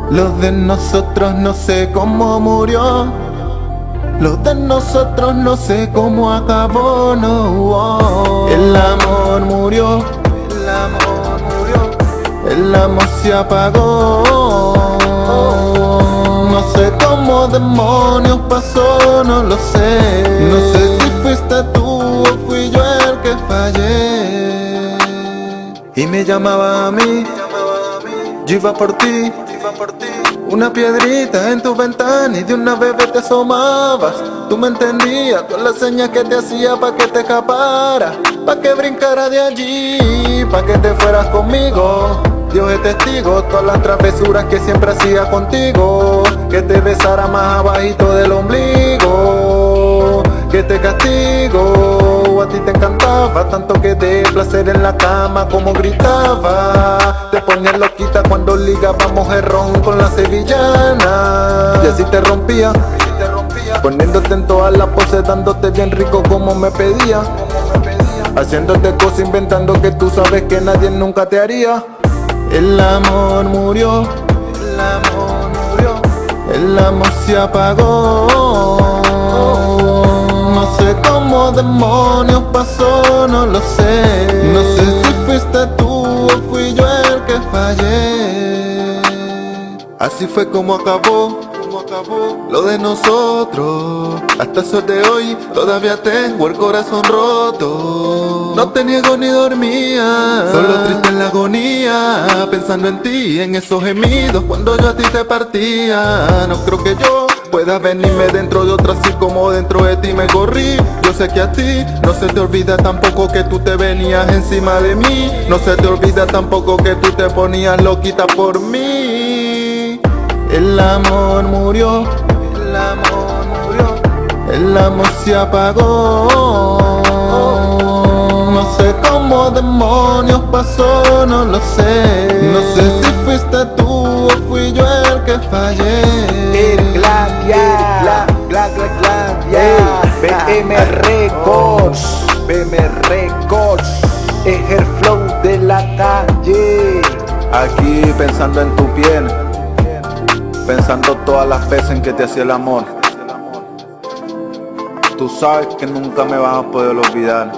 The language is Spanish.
Lo de nosotros no sé cómo murió. Lo de nosotros no sé cómo acabó, no. El amor murió. El amor murió. El amor se apagó. No sé cómo demonios pasó, no lo sé. No sé si fuiste tú o fui yo el que fallé. Y me llamaba a mí, yo iba por ti. Una piedrita en tu ventana y de una bebé te asomabas. Tú me entendías, todas las señas que te hacía pa' que te escapara, pa' que brincara de allí, pa' que te fueras conmigo. Dios es testigo, todas las travesuras que siempre hacía contigo. Que te besara más abajito del ombligo, que te castigo. A ti te encantaba tanto que de placer en la cama como gritaba. Te ponías loquita cuando ligábamos el ron con la sevillana. Y así te rompía, poniéndote en todas las poses, dándote bien rico como me pedía. Haciéndote cosas, inventando que tú sabes que nadie nunca te haría. El amor murió. El amor murió. El amor se apagó. No sé cómo demonios pasó, no lo sé. No sé si fuiste tú o fui yo el que fallé. Así fue como acabó lo de nosotros. Hasta el sol de hoy todavía tengo el corazón roto. No te niego ni dormía, solo triste en la agonía, pensando en ti, en esos gemidos cuando yo a ti te partía. No creo que yo pueda venirme dentro de otra así como dentro de ti me corrí. Yo sé que a ti no se te olvida tampoco que tú te venías encima de mí. No se te olvida tampoco que tú te ponías loquita por mí. El amor murió. El amor murió. El amor se apagó. No sé cómo demonios pasó, no lo sé. No sé si fuiste tú o fui yo el que fallé. El Gladia, BM Records, BM Records, es el flow de la calle. Aquí pensando en tu piel, pensando todas las veces en que te hacía el amor. Tú sabes que nunca me vas a poder olvidar.